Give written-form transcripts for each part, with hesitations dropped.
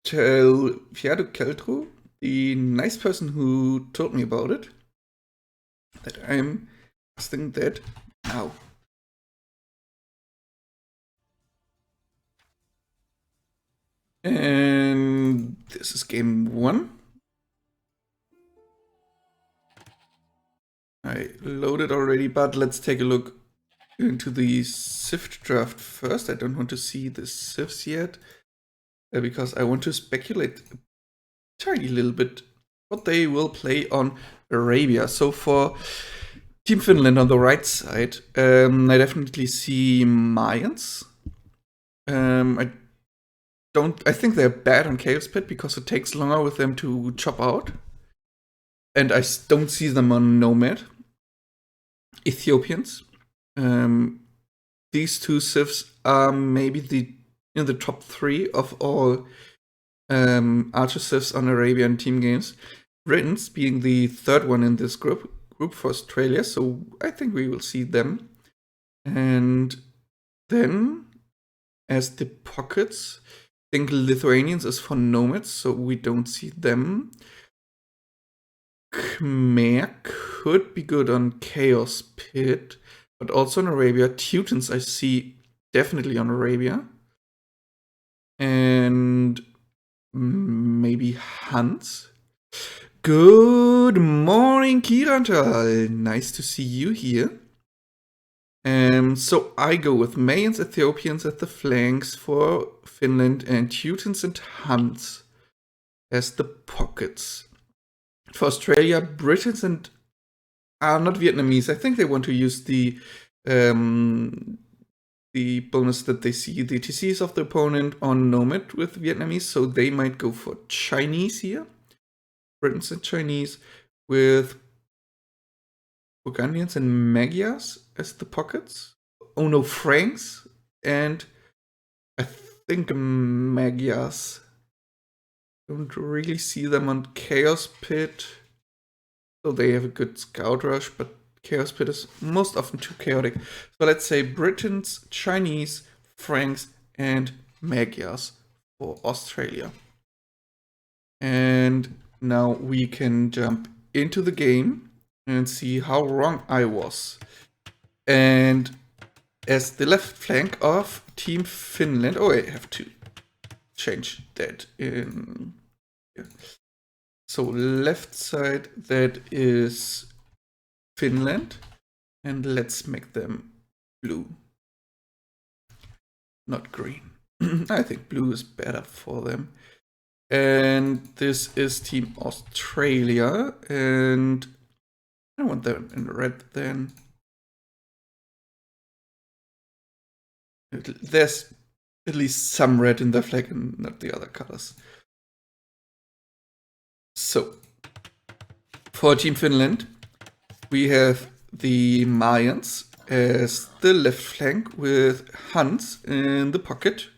tell Fiado Keltro, the nice person who told me about it, that I'm casting that now. And this is game 1. I loaded already, but let's take a look into the Sift draft first. I don't want to see the Sifs yet, because I want to speculate a tiny little bit what they will play on Arabia. So for Team Finland on the right side, I definitely see Mayans. I think they're bad on Chaos Pit because it takes longer with them to chop out. And I don't see them on Nomad. Ethiopians. These two civs are maybe in the top 3 of all Archer civs on Arabian team games. Britons being the 3rd one in this group for Australia, so I think we will see them. And then, as the pockets, I think Lithuanians is for nomads, so we don't see them. Khmer could be good on Chaos Pit, but also on Arabia. Teutons I see definitely on Arabia. And maybe Huns. Good morning, Kirantal. Nice to see you here. So I go with Mayans, Ethiopians at the flanks for Finland, and Teutons and Huns as the pockets. For Australia, Britons and not Vietnamese. I think they want to use the bonus that they see the TCs of the opponent on Nomad with Vietnamese, so they might go for Chinese here. Britons and Chinese with Burgundians and Magyars as the pockets. Oh no, Franks and I think Magyars. Don't really see them on Chaos Pit. So they have a good scout rush, but Chaos Pit is most often too chaotic. So let's say Britons, Chinese, Franks, and Magyars for Australia. And now we can jump into the game and see how wrong I was. And as the left flank of Team Finland, oh, I have to change that in here. So left side, that is Finland, and let's make them blue, not green. I think blue is better for them. And this is Team Australia, and I want them in red then. There's at least some red in the flag and not the other colors. So, for Team Finland, we have the Mayans as the left flank with Huns in the pocket.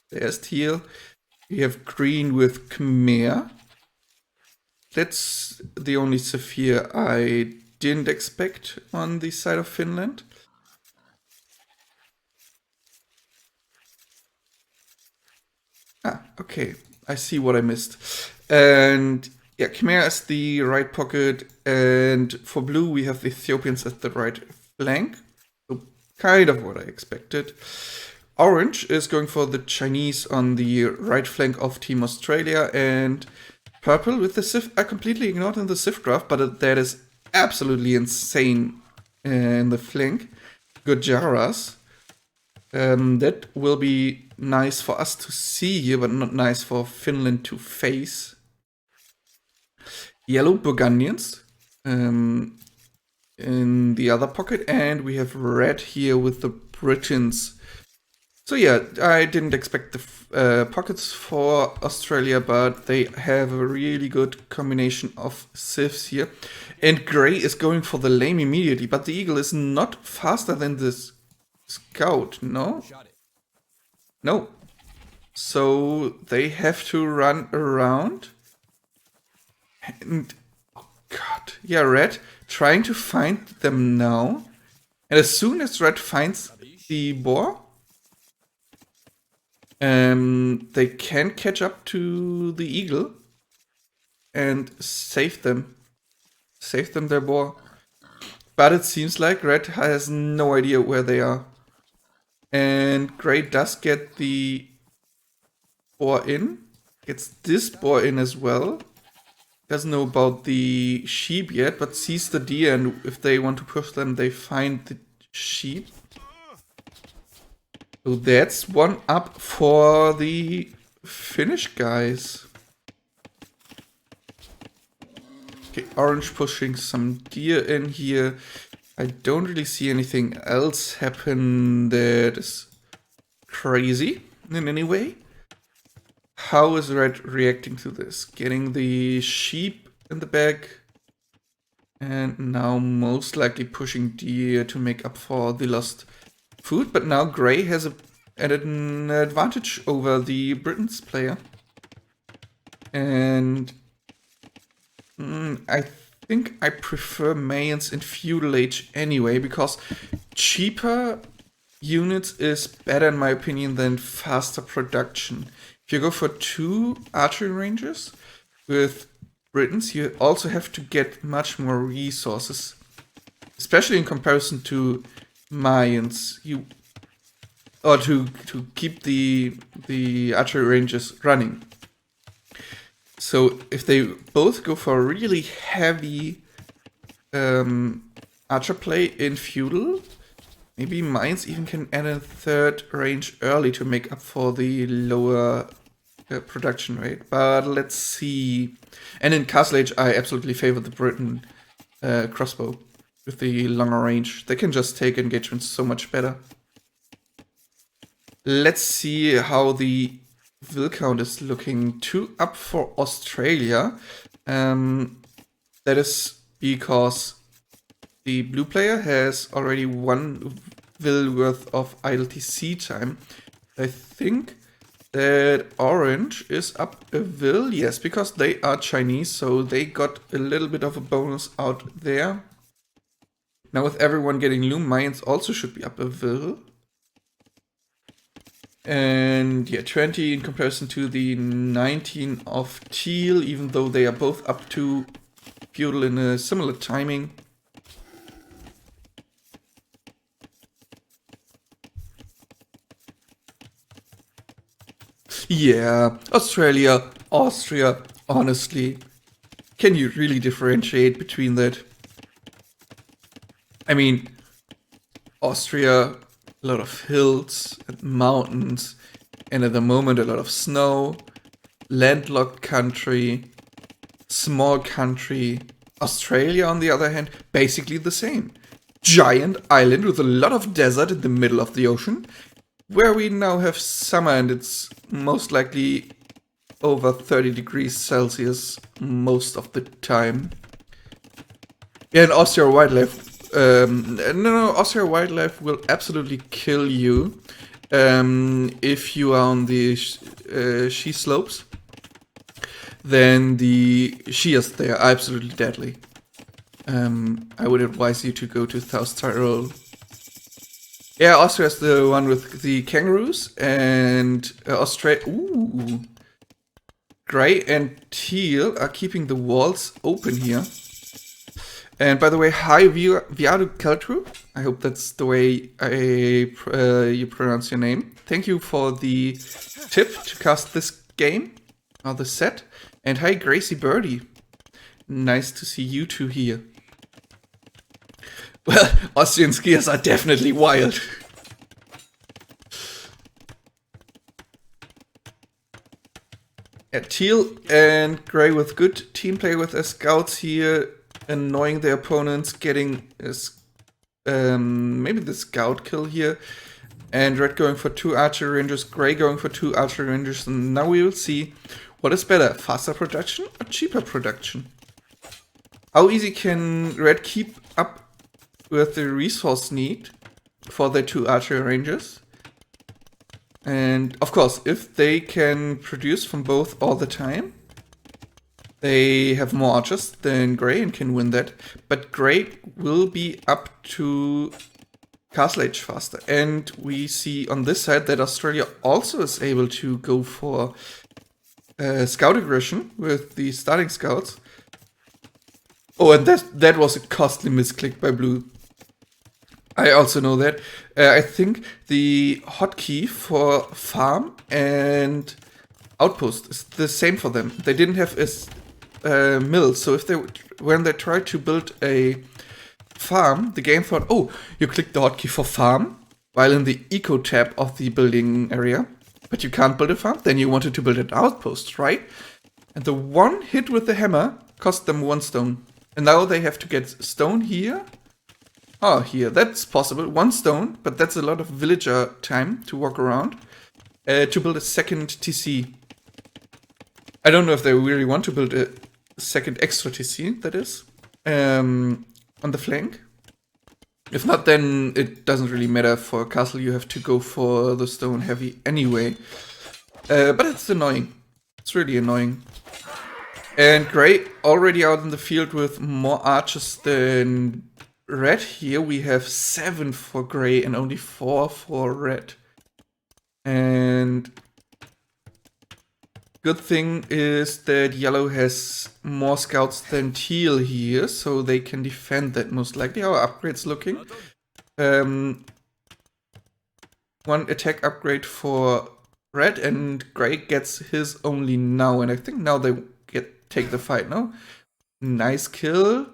There's teal. We have green with Khmer. That's the only Saphir I didn't expect on the side of Finland. Okay. I see what I missed. And yeah, Khmer is the right pocket, and for blue we have the Ethiopians at the right flank. So kind of what I expected. Orange is going for the Chinese on the right flank of Team Australia, and purple with the Sif are completely ignored in the Sif draft, but that is absolutely insane in the flank. Gujaras. That will be nice for us to see here, but not nice for Finland to face. Yellow Burgundians in the other pocket, and we have red here with the Britons. So yeah, I didn't expect the pockets for Australia, but they have a really good combination of civs here. And Grey is going for the lame immediately, but the Eagle is not faster than this Scout, no? No. So they have to run around. And, oh god, yeah, Red trying to find them now. And as soon as Red finds the boar, They can catch up to the eagle and save them. Save them their boar. But it seems like red has no idea where they are. And gray does get the boar in. Gets this boar in as well. Doesn't know about the sheep yet, but sees the deer, and if they want to push them, they find the sheep. So that's one up for the Finnish guys. Okay, orange pushing some deer in here. I don't really see anything else happen that is crazy in any way. How is red reacting to this? Getting the sheep in the bag. And now most likely pushing deer to make up for the lost food. But now gray has an advantage over the Britons player. And I think I prefer Mayans in feudal age anyway, because cheaper units is better in my opinion than faster production. If you go for 2 archery ranges with Britons, you also have to get much more resources, especially in comparison to Mayans. To keep the archery ranges running. So if they both go for a really heavy archer play in feudal, maybe Mines even can add a 3rd range early to make up for the lower production rate. But let's see. And in Castle Age, I absolutely favor the Briton crossbow with the longer range. They can just take engagements so much better. Let's see how the will count is looking. 2 up for Australia. That is because the blue player has already 1 will worth of idle TC time. I think that orange is up a will. Yes, because they are Chinese, so they got a little bit of a bonus out there. Now with everyone getting loom, Mayans also should be up a will. And yeah, 20 in comparison to the 19 of teal, even though they are both up to feudal in a similar timing. Yeah, Australia, Austria, honestly. Can you really differentiate between that? I mean, Austria, a lot of hills and mountains, and at the moment a lot of snow, landlocked country, small country. Australia, on the other hand, basically the same. Giant island with a lot of desert in the middle of the ocean, where we now have summer and it's most likely over 30 degrees Celsius most of the time. Yeah, and Austria wildlife. Austria wildlife will absolutely kill you if you are on the ski slopes. Then the skiers there are absolutely deadly. I would advise you to go to South Tyrol. Yeah, Austria is the one with the kangaroos, and Australia. Ooh, gray and teal are keeping the walls open here. And by the way, hi Viadu Keltru. I hope that's the way you pronounce your name. Thank you for the tip to cast this game, or the set. And hi Gracie Birdie. Nice to see you two here. Well, Austrian skiers are definitely wild. Yeah, teal and gray with good team play with their scouts here, annoying their opponents, getting maybe the scout kill here. And red going for 2 archery rangers, gray going for 2 archery rangers. And now we will see what is better, faster production or cheaper production. How easy can red keep up with the resource need for their 2 archery rangers? And of course, if they can produce from both all the time, they have more archers than gray and can win that. But gray will be up to Castle Age faster. And we see on this side that Australia also is able to go for scout aggression with the starting scouts. Oh, and that was a costly misclick by Blue. I also know that. I think the hotkey for farm and outpost is the same for them. They didn't have a mill, so when they tried to build a farm, the game thought, oh, you clicked the hotkey for farm while in the eco tab of the building area, but you can't build a farm. Then you wanted to build an outpost, right? And the one hit with the hammer cost them 1 stone. And now they have to get stone here. Oh, here, that's possible. 1 stone, but that's a lot of villager time to walk around to build a second TC. I don't know if they really want to build a second extra TC, that is, on the flank. If not, then it doesn't really matter for a castle. You have to go for the stone heavy anyway. But it's annoying. It's really annoying. And Grey already out in the field with more archers than Red. Here we have 7 for Grey and only 4 for Red. And good thing is that Yellow has more scouts than Teal here, so they can defend that most likely. How are upgrades looking? 1 attack upgrade for Red, and Grey gets his only now. And I think now they take the fight, no? Nice kill.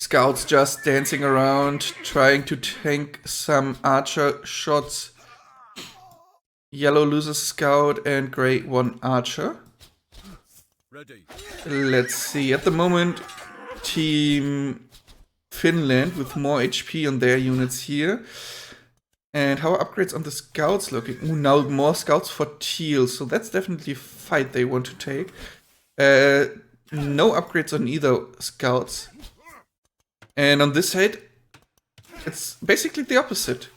Scouts just dancing around, trying to tank some archer shots. Yellow loses scout and Grey 1 archer. Let's see. At the moment, Team Finland with more HP on their units here. And how are upgrades on the scouts looking? Ooh, now more scouts for Teal, so that's definitely a fight they want to take. No upgrades on either scouts. And on this side, it's basically the opposite.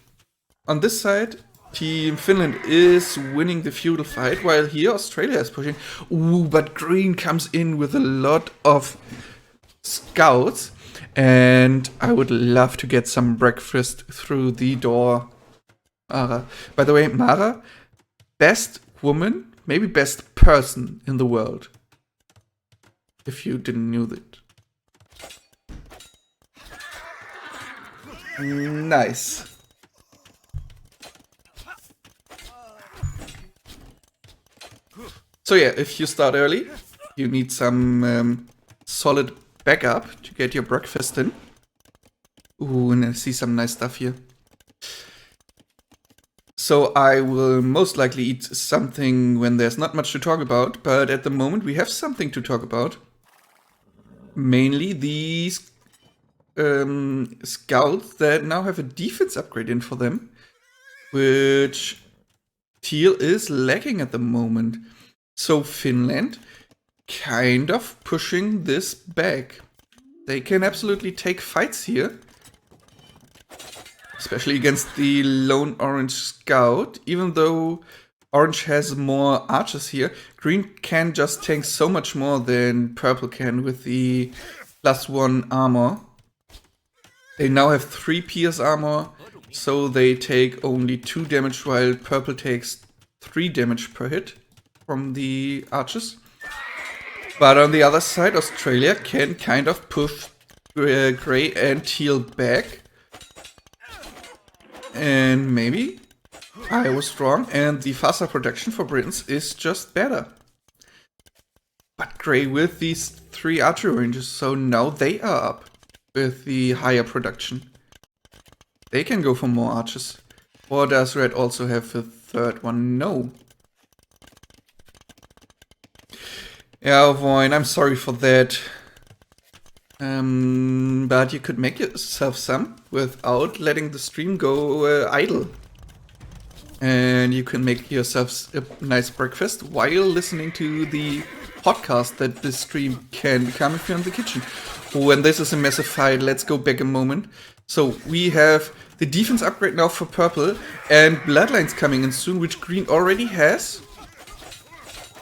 On this side, Team Finland is winning the feudal fight, while here Australia is pushing. Ooh, but Green comes in with a lot of scouts. And I would love to get some breakfast through the door. Mara. By the way, Mara, best woman, maybe best person in the world. If you didn't know that. Nice. So yeah, if you start early, you need some solid backup to get your breakfast in. Ooh, and I see some nice stuff here. So I will most likely eat something when there's not much to talk about, but at the moment we have something to talk about. Mainly these scouts that now have a defense upgrade in for them, which Teal is lacking at the moment. So Finland kind of pushing this back. They can absolutely take fights here. Especially against the lone orange scout. Even though orange has more archers here, green can just tank so much more than purple can with the +1 armor. They now have 3 pierce armor, so they take only 2 damage while purple takes 3 damage per hit from the archers. But on the other side, Australia can kind of push Grey and Teal back. And maybe I was wrong, and the faster production for Britons is just better. But Grey with these 3 archery ranges, so now they are up with the higher production. They can go for more archers. Or does Red also have a 3rd one? No. Yeah, Voin, I'm sorry for that. But you could make yourself some without letting the stream go idle. And you can make yourself a nice breakfast while listening to the podcast that this stream can become if you're in the kitchen. Oh, and this is a massive fight. Let's go back a moment. So we have the defense upgrade now for purple and bloodlines coming in soon, which green already has.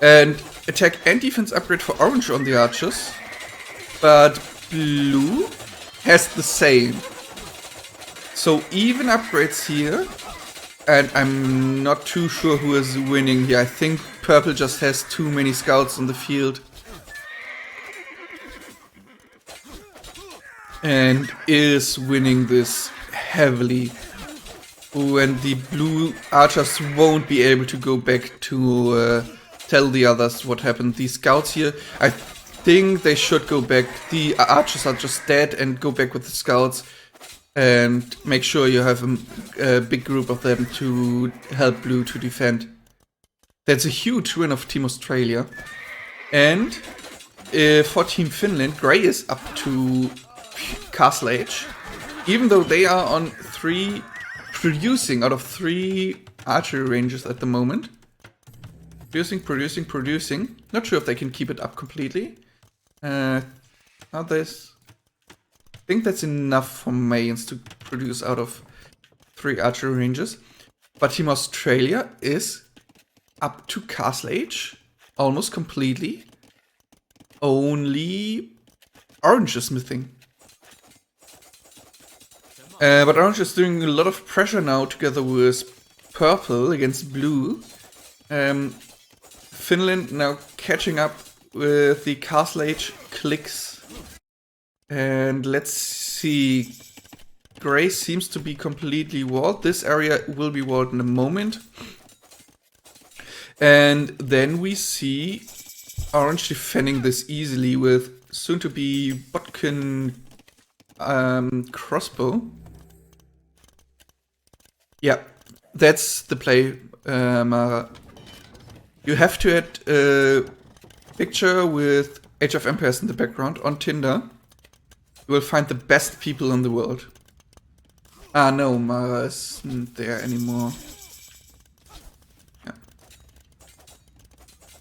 And attack and defense upgrade for orange on the archers. But blue has the same. So even upgrades here. And I'm not too sure who is winning here. I think purple just has too many scouts on the field. And is winning this heavily. When the blue archers won't be able to go back to tell the others what happened. These scouts here, I think they should go back. The archers are just dead and go back with the scouts. And make sure you have a big group of them to help blue to defend. That's a huge win of Team Australia. And for Team Finland, Grey is up to Castle Age. Even though they are on 3, producing out of 3 archery ranges at the moment. Producing. Not sure if they can keep it up completely. Others. I think that's enough for Mayans to produce out of 3 archery ranges. But Team Australia is up to Castle Age almost completely. Only Orange is missing. But Orange is doing a lot of pressure now together with Purple against Blue. Finland now catching up with the Castle Age clicks. And let's see. Grey seems to be completely walled. This area will be walled in a moment. And then we see Orange defending this easily with soon to be Botkin crossbow. Yeah, that's the play, Mara. You have to add a picture with Age of Empires in the background on Tinder. You will find the best people in the world. Ah no, Mara isn't there anymore. Yeah.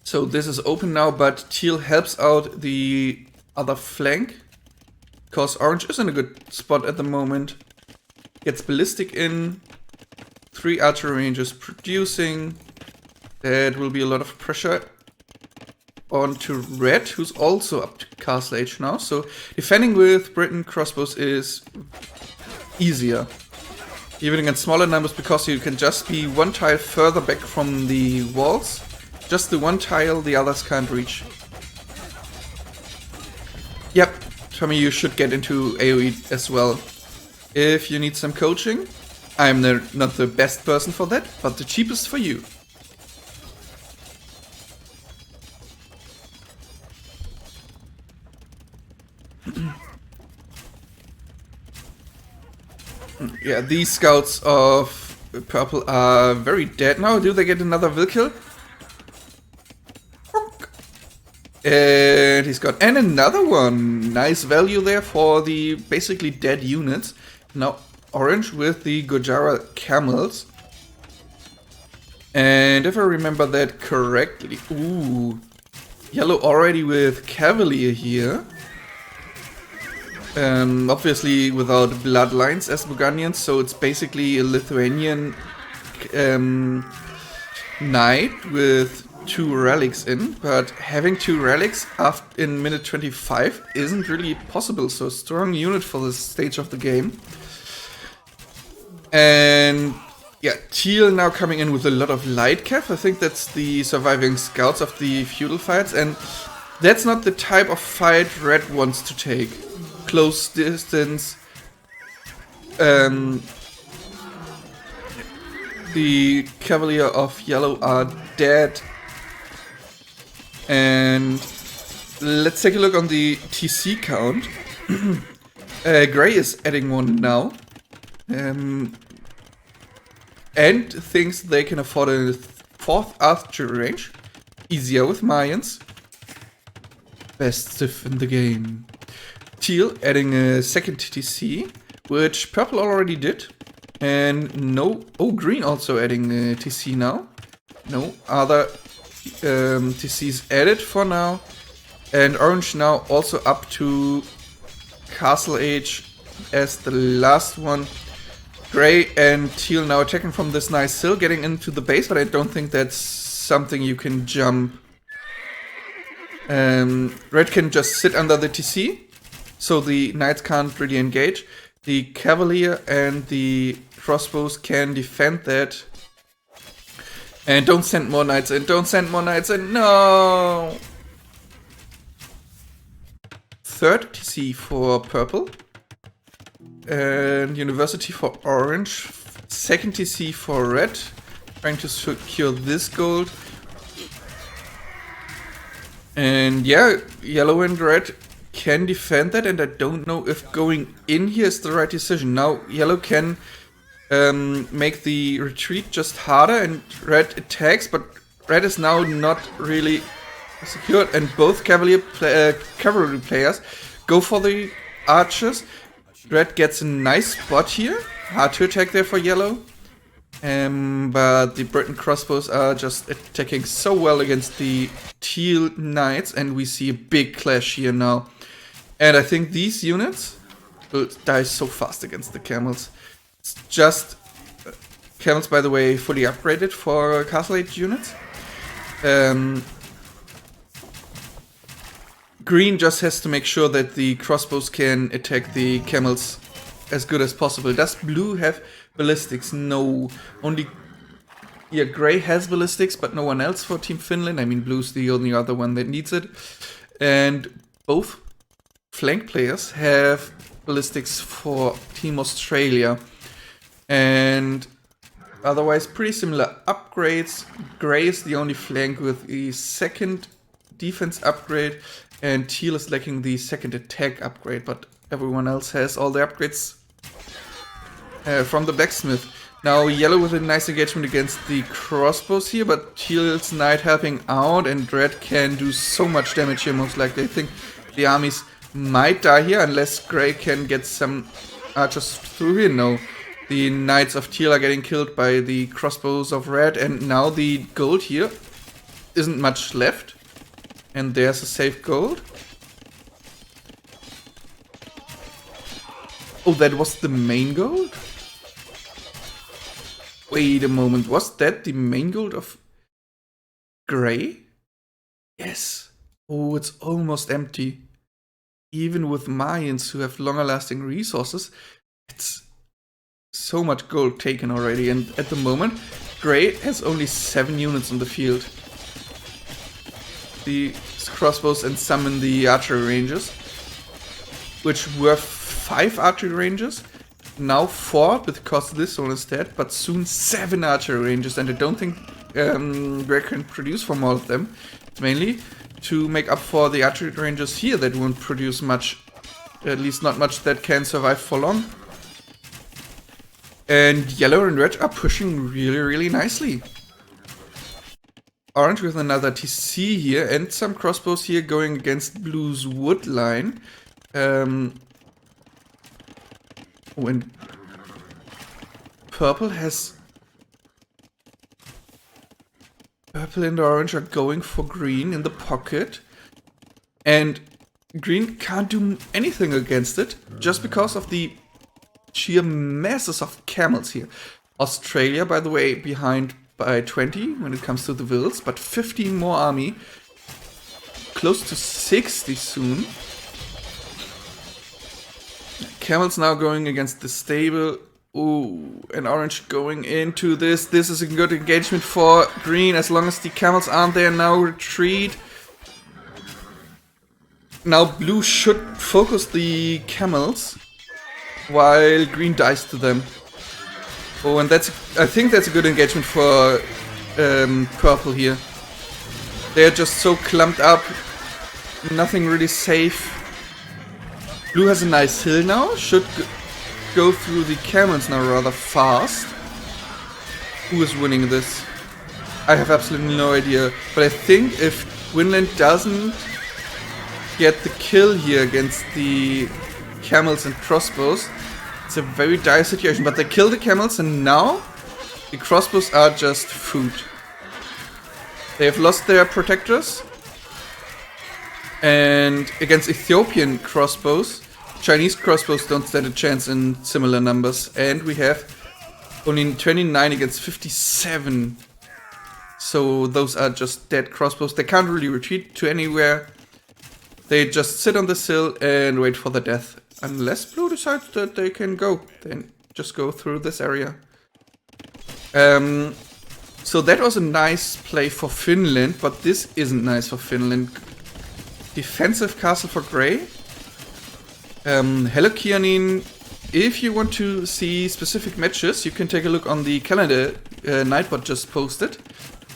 So this is open now, but Teal helps out the other flank. Because Orange is in a good spot at the moment. Gets Ballistic in. 3 archery ranges producing. That will be a lot of pressure onto Red, who's also up to Castle Age now. So defending with Britain crossbows is easier. Even against smaller numbers, because you can just be 1 tile further back from the walls. Just the 1 tile the others can't reach. Yep, Tommy, you should get into AoE as well. If you need some coaching, I'm not the best person for that, but the cheapest for you. Yeah, these scouts of purple are very dead now. Do they get another will kill? And he's got another one. Nice value there for the basically dead units. Now Orange with the Gojara camels. And if I remember that correctly, ooh, Yellow already with Cavalier here. Obviously without bloodlines as Burgundians, so it's basically a Lithuanian knight with 2 relics in, but having 2 relics in minute 25 isn't really possible, so strong unit for this stage of the game. And yeah, Teal now coming in with a lot of light cav. I think that's the surviving scouts of the feudal fights, and that's not the type of fight Red wants to take. Close distance. The Cavalier of Yellow are dead. And let's take a look on the TC count. Grey is adding 1 now. And thinks they can afford a 4th archery range. Easier with Mayans. Best stiff in the game. Teal adding a 2nd TC, which purple already did. And no, oh, green also adding a TC now. No other TCs added for now. And orange now also up to Castle Age as the last one. Grey and teal now attacking from this nice hill, getting into the base, but I don't think that's something you can jump. Red can just sit under the TC. so the knights can't really engage. The cavalier and the crossbows can defend that. And don't send more knights in, don't send more knights in, no! Third TC for purple. And university for orange. Second TC for red. Trying to secure this gold. And yeah, yellow and red can defend that, and I don't know if going in here is the right decision. Now yellow can make the retreat just harder, and red attacks, but red is now not really secured, and both cavalry players go for the archers. Red gets a nice spot here, hard to attack there for yellow. But the Briton crossbows are just attacking so well against the teal knights, and we see a big clash here now. And I think these units will die so fast against the camels. It's just camels, by the way, fully upgraded for castle age units. Green just has to make sure that the crossbows can attack the camels as good as possible. Does blue have ballistics? No. Only... yeah, grey has ballistics, but no one else for Team Finland. I mean, blue's the only other one that needs it. And both flank players have ballistics for Team Australia. And otherwise, pretty similar upgrades. Grey is the only flank with the second defense upgrade. And teal is lacking the second attack upgrade, but everyone else has all the upgrades from the blacksmith. Now yellow with a nice engagement against the crossbows here, but teal's knight helping out, and red can do so much damage here most likely. I think the armies might die here unless grey can get some archers through here. No, the knights of teal are getting killed by the crossbows of red, and now the gold here isn't much left. And there's a safe gold. Oh, that was the main gold? Wait a moment, was that the main gold of grey? Yes. Oh, it's almost empty. Even with Mayans who have longer lasting resources, it's so much gold taken already. And at the moment, grey has only 7 units on the field. The crossbows and some in the archery ranges, which were 5 archery ranges, now 4 because this one is dead, but soon 7 archery ranges, and I don't think Greg can produce from all of them. It's mainly to make up for the archery ranges here that won't produce much, at least not much that can survive for long. And yellow and red are pushing really, really nicely. Orange with another TC here, and some crossbows here going against blue's wood line. And purple and orange are going for green in the pocket, and green can't do anything against it just because of the sheer masses of camels here. Australia, by the way, behind by 20 when it comes to the vills, but 15 more army, close to 60 soon. Camels now going against the stable. Ooh, and orange going into this. This is a good engagement for green as long as the camels aren't there. Now retreat. Now blue should focus the camels while green dies to them. Oh, and I think that's a good engagement for purple here. They're just so clumped up. Nothing really safe. Blue has a nice hill now. Should go through the camels now rather fast. Who is winning this? I have absolutely no idea. But I think if Finland doesn't get the kill here against the camels and crossbows, it's a very dire situation. But they kill the camels, and now the crossbows are just food. They have lost their protectors. And against Ethiopian crossbows, Chinese crossbows don't stand a chance in similar numbers. And we have only 29 against 57. So those are just dead crossbows. They can't really retreat to anywhere. They just sit on this hill and wait for the death. Unless blue decides that they can go, then just go through this area. So that was a nice play for Finland, but this isn't nice for Finland. Defensive castle for Grey. Hello Kianin, if you want to see specific matches, you can take a look on the calendar Nightbot just posted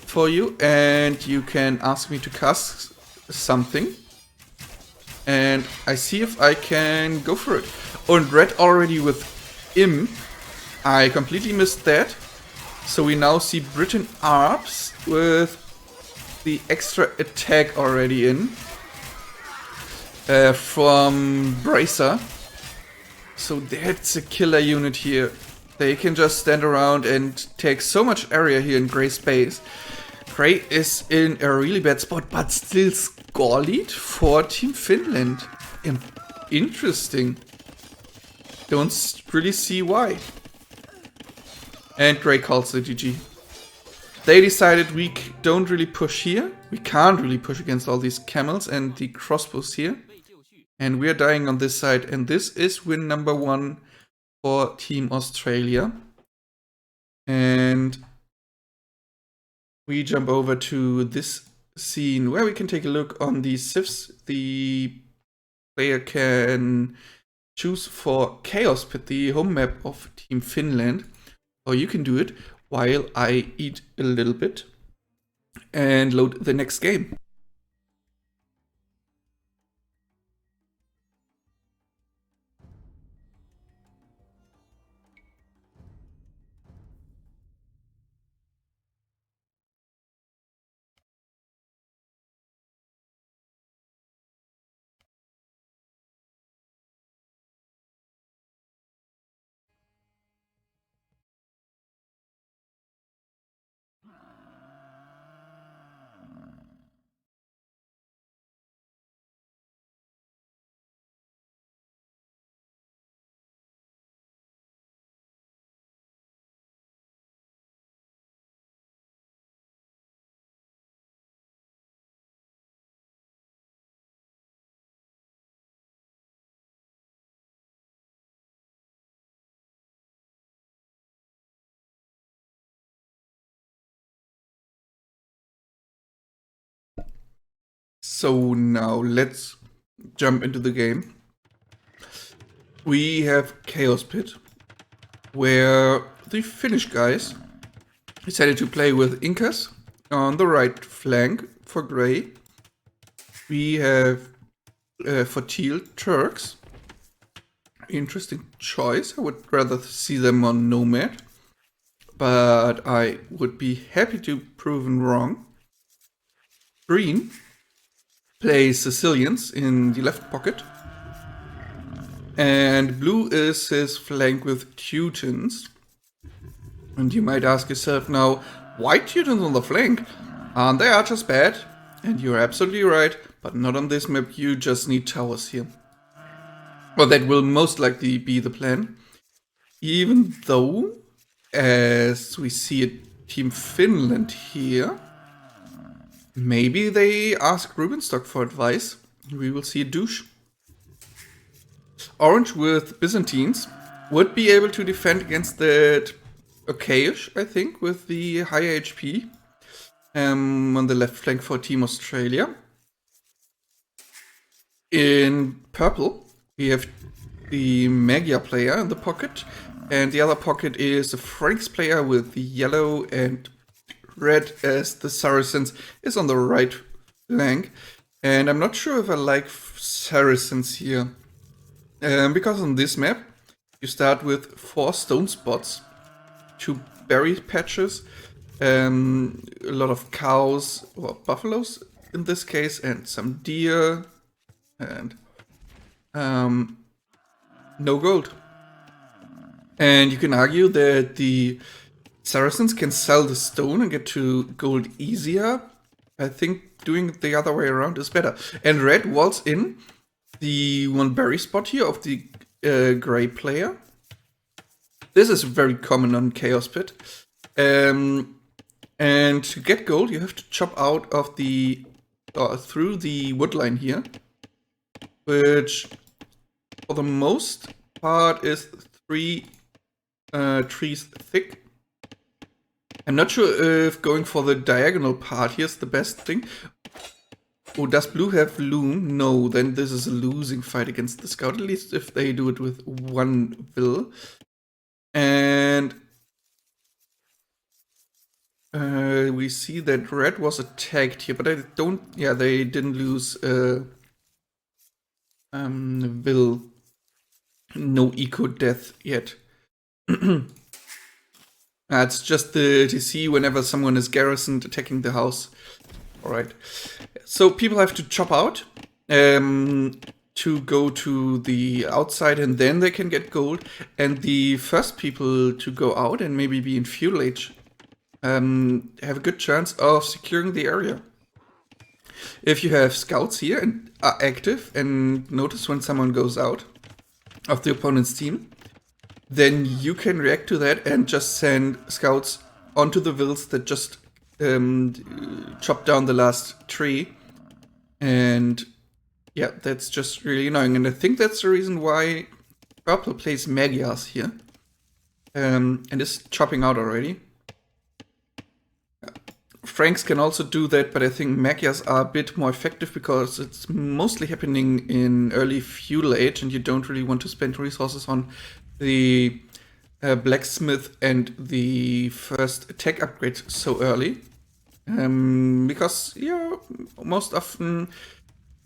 for you, and you can ask me to cast something. And I see if I can go for it. And red already with Im. I completely missed that. So we now see Britain Arps with the extra attack already in. From Bracer. So that's a killer unit here. They can just stand around and take so much area here in Grey space. Grey is in a really bad spot, but still score lead for Team Finland. Interesting. Don't really see why. And Grey calls the GG. They decided we don't really push here. We can't really push against all these camels and the crossbows here. And we are dying on this side. And this is win number 1 for Team Australia. And we jump over to this scene where we can take a look on the civs. The player can choose for Chaos Pit, the home map of Team Finland. Or you can do it while I eat a little bit and load the next game. So now let's jump into the game. We have Chaos Pit, where the Finnish guys decided to play with Incas on the right flank for Grey. We have for teal Turks. Interesting choice. I would rather see them on Nomad, but I would be happy to be proven wrong. Green plays Sicilians in the left pocket. And blue is his flank with Teutons. And you might ask yourself now, why Teutons on the flank? They are just bad. And you're absolutely right, but not on this map, you just need towers here. Well, that will most likely be the plan. Even though, as we see it, Team Finland here, maybe they ask Rubenstock for advice. We will see a douche. Orange with Byzantines would be able to defend against that okayish, I think, with the higher HP on the left flank for Team Australia. In purple, we have the Magyar player in the pocket, and the other pocket is the Franks player with the yellow and red as the Saracens is on the right flank. And I'm not sure if I like Saracens here. Because on this map, you start with 4 stone spots, 2 berry patches, a lot of cows or buffaloes in this case, and some deer, and no gold. And you can argue that the Saracens can sell the stone and get to gold easier. I think doing it the other way around is better. And red walls in the 1 berry spot here of the Grey player. This is very common on Chaos Pit. And to get gold, you have to chop out of the through the wood line here. which for the most part is 3 trees thick. I'm not sure if going for the diagonal part here is the best thing. Oh, does blue have loom? No, then this is a losing fight against the scout, at least if they do it with 1 will. And we see that red was attacked here, but I don't... Yeah, they didn't lose will. No eco death yet. It's just the TC whenever someone is garrisoned attacking the house. Alright. So people have to chop out to go to the outside, and then they can get gold. And the first people to go out and maybe be in feudal age have a good chance of securing the area. If you have scouts here and are active and notice when someone goes out of the opponent's team, then you can react to that and just send scouts onto the vills that just chop down the last tree. And yeah, that's just really annoying. And I think that's the reason why purple plays Magyars here and is chopping out already. Franks can also do that, but I think Magyars are a bit more effective because it's mostly happening in early feudal age and you don't really want to spend resources on the blacksmith and the first attack upgrades so early. Because you're most often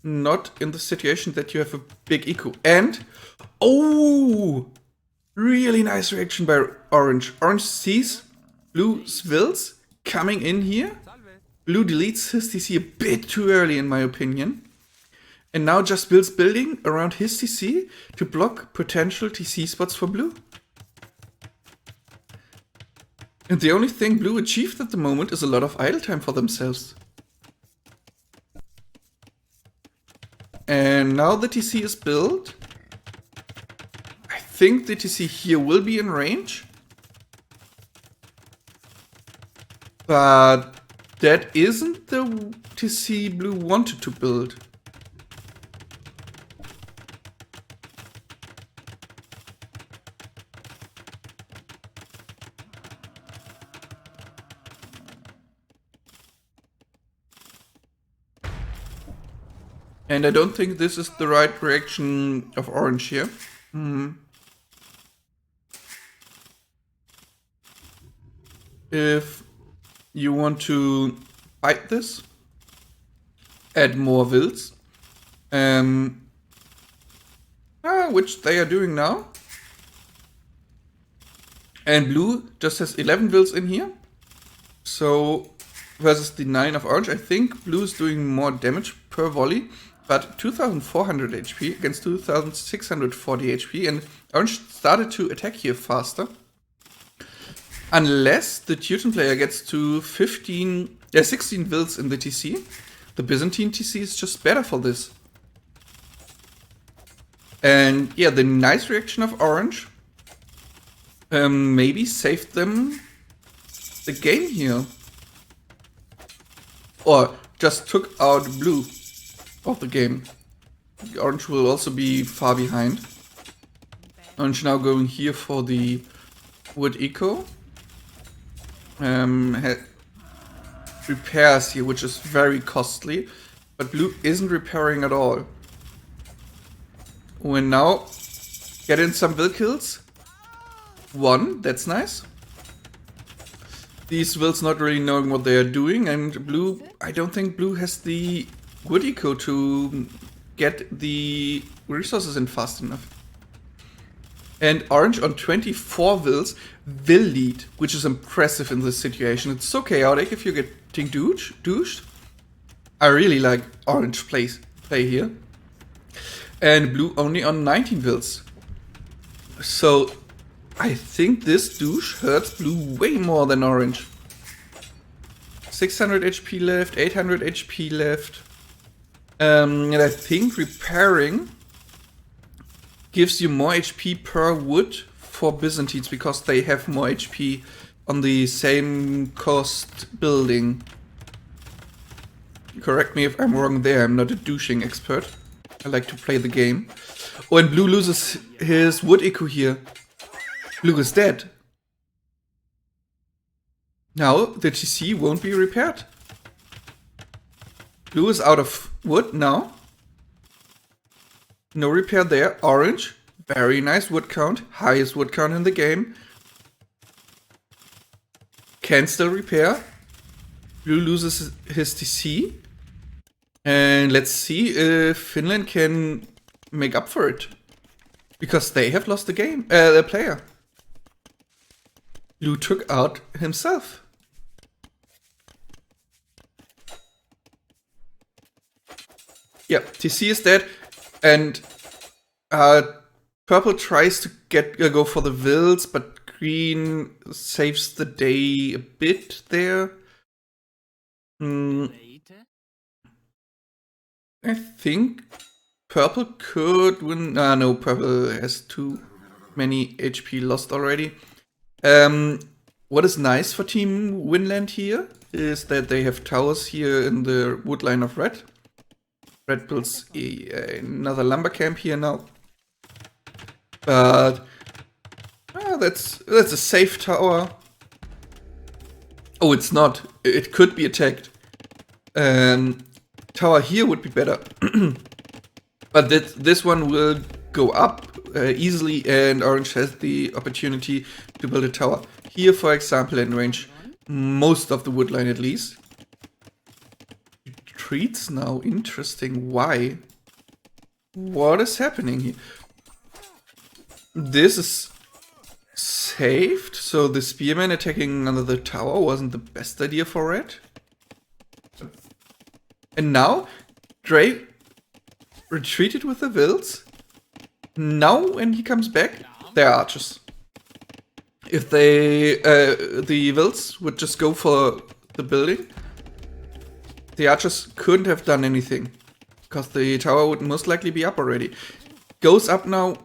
not in the situation that you have a big eco. And, oh, really nice reaction by Orange. Orange sees Blue's vills coming in here. Blue deletes his TC a bit too early in my opinion. And now just builds building around his TC to block potential TC spots for Blue. And the only thing Blue achieved at the moment is a lot of idle time for themselves. And now the TC is built. I think the TC here will be in range. But that isn't the TC Blue wanted to build. And I don't think this is the right reaction of Orange here. If you want to fight this, add more vills, which they are doing now. And Blue just has 11 vills in here. So versus the 9 of Orange, I think Blue is doing more damage per volley. But 2400 HP against 2640 HP, and Orange started to attack here faster. Unless the Teuton player gets to 16 vills in the TC. The Byzantine TC is just better for this. And yeah, the nice reaction of Orange maybe saved them the game here. Or just took out Blue of the game. Orange will also be far behind. Orange now going here for the wood eco. Repairs here, which is very costly, but Blue isn't repairing at all. We now get in some will kills. 1, that's nice. These wills not really knowing what they are doing, and Blue, I don't think Blue has the wood eco to get the resources in fast enough. And Orange on 24 wills will lead, which is impressive in this situation. It's so chaotic if you're getting douched. I really like Orange play here. And Blue only on 19 wills. So I think this douche hurts Blue way more than Orange. 600 HP left, 800 HP left. And I think repairing gives you more HP per wood for Byzantines because they have more HP on the same cost building. Correct me if I'm wrong there, I'm not a douching expert. I like to play the game. Oh, and blue loses his wood eco here. Blue is dead. Now the TC won't be repaired. Blue is out of wood now. No repair there. Orange, very nice wood count. Highest wood count in the game. Can still repair. Blue loses his TC. And let's see if Finland can make up for it. Because they have lost the game, the player. Blue took out himself. Yeah, TC is dead. And purple tries to go for the wills, but green saves the day a bit there. I think purple could win. No, purple has too many HP lost already. What is nice for Team Winland here is that they have towers here in the wood line of red. Red builds another lumber camp here now. But that's a safe tower. Oh, it's not. It could be attacked. Tower here would be better. But this one will go up easily, and orange has the opportunity to build a tower here, for example, and range most of the wood line at least. Retreats now. Interesting. Why? What is happening here? This is saved, so the spearman attacking another tower wasn't the best idea for red. And now Gray retreated with the wills. Now when he comes back, they're archers. If they the wills would just go for the building, the archers couldn't have done anything, because the tower would most likely be up already. Goes up now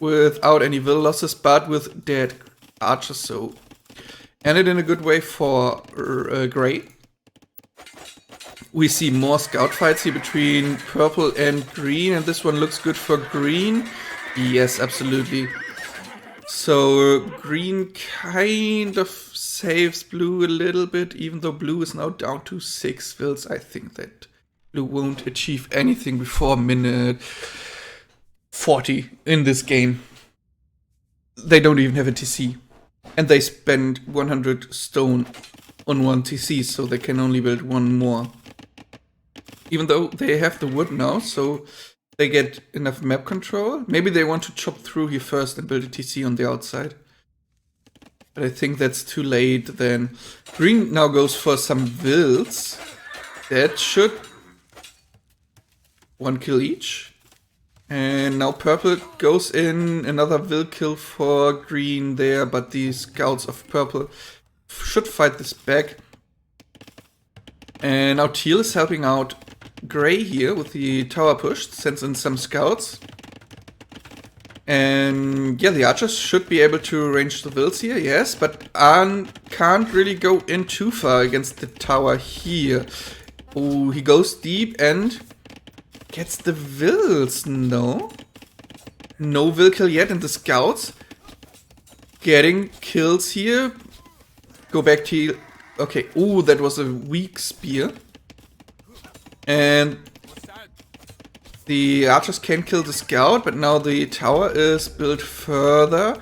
without any will losses, but with dead archers, so ended in a good way for Gray. We see more scout fights here between purple and green, and this one looks good for green. Yes, absolutely. So green kind of saves blue a little bit, even though blue is now down to 6 wills. I think that blue won't achieve anything before minute 40 in this game. They don't even have a TC. And they spend 100 stone on one TC, so they can only build one more. Even though they have the wood now, so they get enough map control. Maybe they want to chop through here first and build a TC on the outside. But I think that's too late then. Green now goes for some wills. That should... 1 kill each. And now purple goes in. Another will kill for green there, but the scouts of purple should fight this back. And now teal is helping out Gray here with the tower push, sends in some scouts. And yeah, the archers should be able to range the wills here, yes, but can't really go in too far against the tower here. Oh, he goes deep and gets the wills, no? No will kill yet, and the scouts getting kills here. Go back to... Okay, ooh, that was a weak spear. And the archers can kill the scout, but now the tower is built further.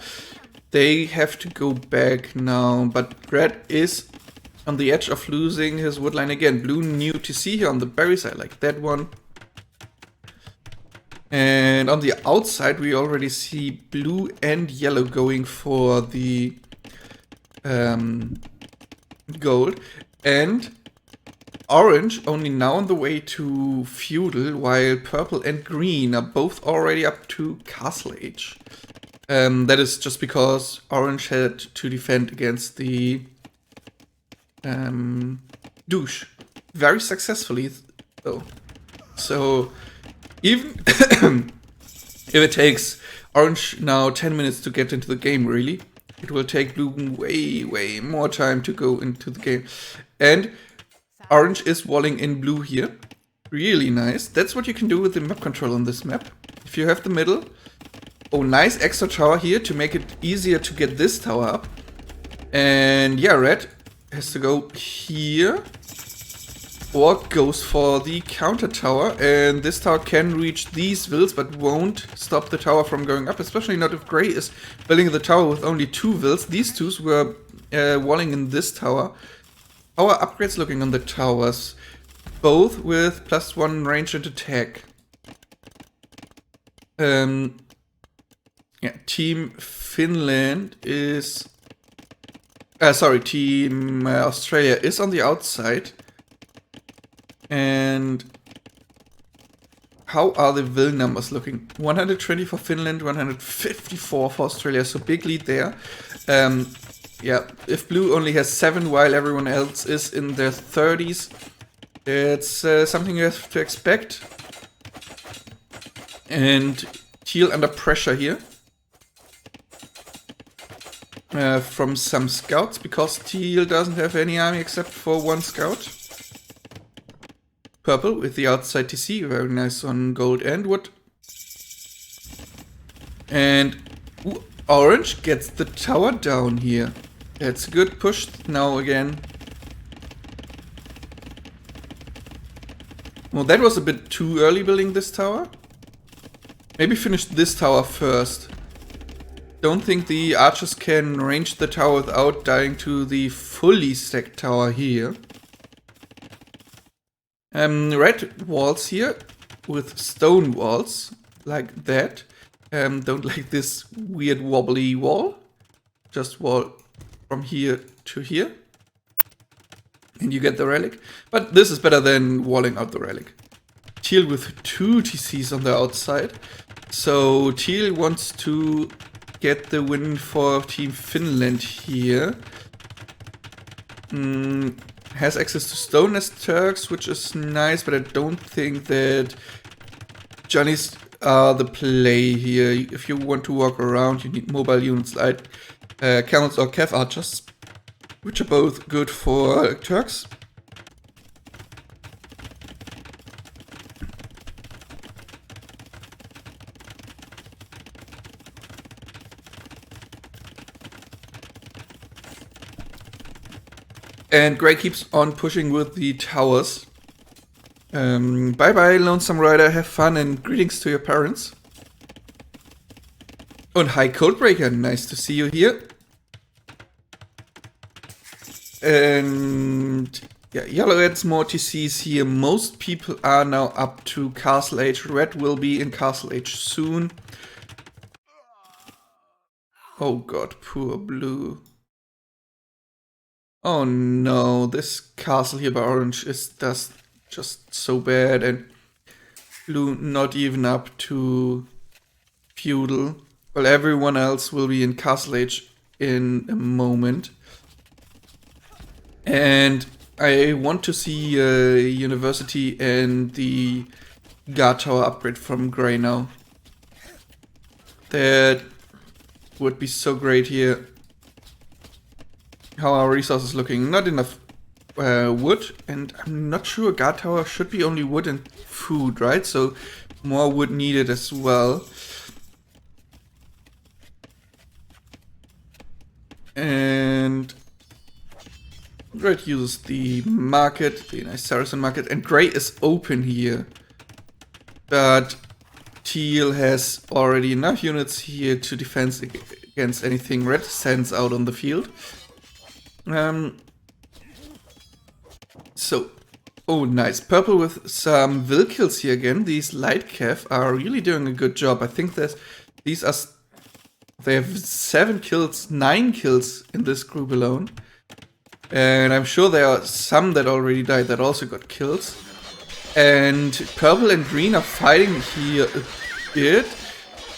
They have to go back now, but red is on the edge of losing his woodline again. Blue new TC here on the berry side, like that one. And on the outside, we already see blue and yellow going for the gold. And orange only now on the way to feudal, while purple and green are both already up to castle age. That is just because orange had to defend against the douche very successfully though. So even if it takes orange now 10 minutes to get into the game, really, it will take blue way more time to go into the game. And orange is walling in blue here. Really nice. That's what you can do with the map control on this map. If you have the middle. Oh, nice extra tower here to make it easier to get this tower up. And yeah, red has to go here. Or goes for the counter tower. And this tower can reach these vills, but won't stop the tower from going up. Especially not if gray is building the tower with only 2 vills. These 2s were walling in this tower. Our upgrades looking on the towers. Both with +1 range and attack. Yeah, Team Finland is... sorry, Team Australia is on the outside. And how are the will numbers looking? 120 for Finland, 154 for Australia, so big lead there. Yeah, if blue only has 7 while everyone else is in their 30s, it's something you have to expect. And teal under pressure here. From some scouts, because teal doesn't have any army except for 1 scout. Purple with the outside TC, very nice on gold and wood. And orange gets the tower down here. That's a good push now again. Well, that was a bit too early building this tower. Maybe finish this tower first. Don't think the archers can range the tower without dying to the fully stacked tower here. Red walls here with stone walls like that. Don't like this weird wobbly wall. Just wall from here to here. And you get the relic. But this is better than walling out the relic. Teal with 2 TCs on the outside. So teal wants to get the win for Team Finland here. Has access to stone as Turks, which is nice, but I don't think that Johnny's are the play here. If you want to walk around, you need mobile units like camels or cav archers, which are both good for Turks. And Grey keeps on pushing with the towers. Bye bye, Lonesome Rider, have fun and greetings to your parents. And hi, Codebreaker, nice to see you here. And yeah, yellow adds more TCs here. Most people are now up to Castle Age. Red will be in Castle Age soon. Oh god, poor blue. Oh no, this castle here by orange is just so bad, and blue not even up to feudal. Well, everyone else will be in Castle Age in a moment. And I want to see University and the guard tower upgrade from Grey now. That would be so great here. How our resources looking? Not enough wood, and I'm not sure guard tower should be only wood and food, right? So more wood needed as well. And Red uses the market, the nice Saracen market, and Grey is open here. But Teal has already enough units here to defend against anything Red sends out on the field. So, oh nice, purple with some will kills here again. These light cav are really doing a good job. I think that these are, they have 7 kills, 9 kills in this group alone. And I'm sure there are some that already died that also got kills. And purple and green are fighting here a bit.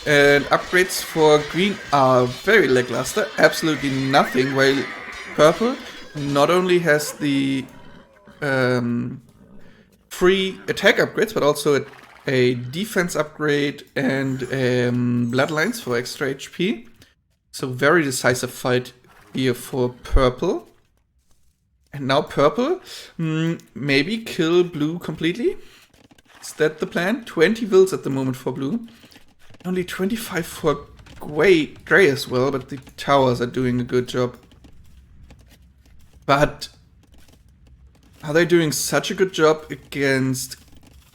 And upgrades for green are very lackluster, absolutely nothing, while purple not only has the free attack upgrades, but also a defense upgrade and bloodlines for extra HP. So very decisive fight here for purple. And now purple maybe kill blue completely. Is that the plan? 20 vills at the moment for blue. Only 25 for gray as well, but the towers are doing a good job. But are they doing such a good job against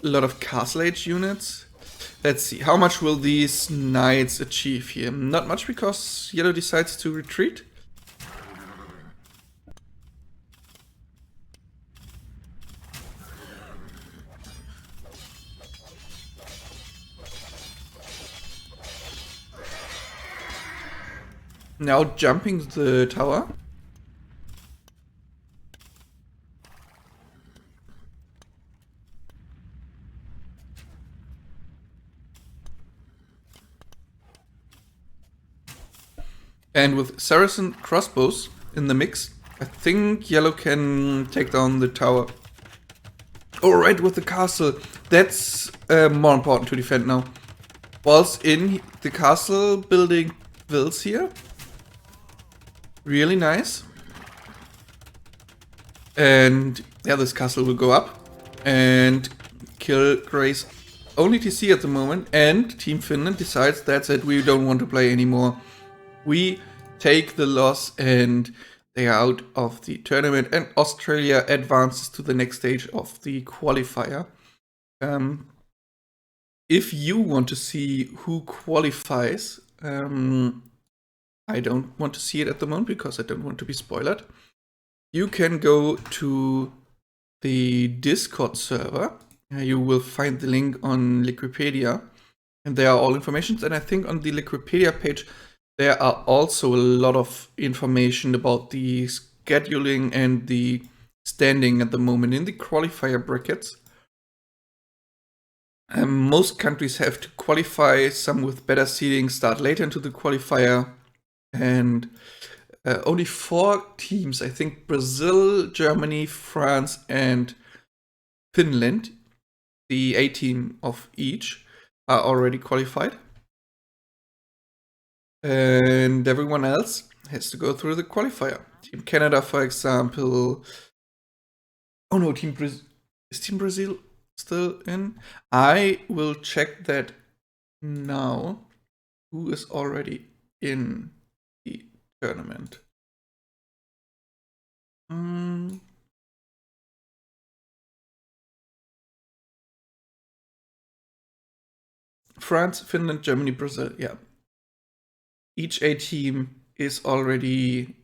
a lot of castle age units? Let's see, how much will these knights achieve here? Not much, because yellow decides to retreat. Now jumping the tower. And with Saracen crossbows in the mix, I think yellow can take down the tower. Alright, with the castle. That's more important to defend now. Whilst in the castle, building vills here. Really nice. And yeah, this castle will go up and kill Gray's only TC at the moment. And Team Finland decides that's it, we don't want to play anymore. We take the loss and they are out of the tournament, and Australia advances to the next stage of the qualifier. If you want to see who qualifies, I don't want to see it at the moment because I don't want to be spoiled. You can go to the Discord server. You will find the link on Liquipedia, and there are all informations. And I think on the Liquipedia page, there are also a lot of information about the scheduling and the standing at the moment in the qualifier brackets. Most countries have to qualify, some with better seeding start later into the qualifier. And only 4 teams, I think Brazil, Germany, France, and Finland, the A team of each, are already qualified. And everyone else has to go through the qualifier. Team Canada, for example. Oh no, is Team Brazil still in? I will check that now. Who is already in the tournament? France, Finland, Germany, Brazil, yeah. Each A team is already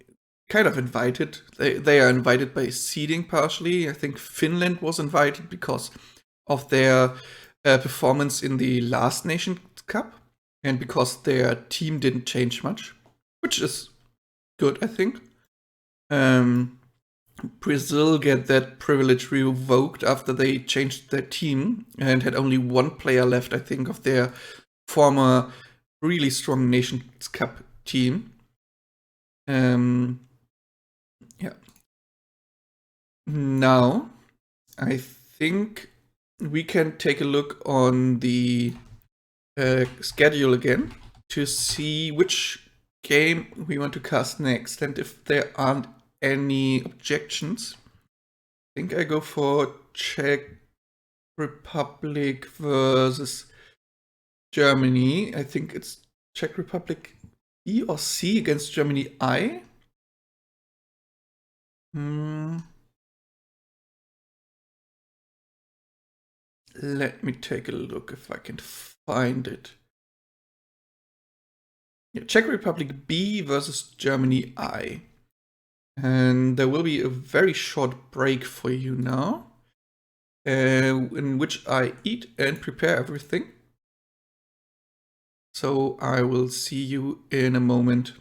kind of invited. They are invited by seeding partially. I think Finland was invited because of their performance in the last Nations Cup and because their team didn't change much, which is good, I think. Brazil get that privilege revoked after they changed their team and had only 1 player left, I think, of their former really strong Nations Cup team. Yeah. Now, I think we can take a look on the schedule again to see which game we want to cast next, and if there aren't any objections, I think I go for Czech Republic versus Germany. I think it's Czech Republic E or C against Germany I. Let me take a look if I can find it. Yeah, Czech Republic B versus Germany I. And there will be a very short break for you now, in which I eat and prepare everything. So I will see you in a moment.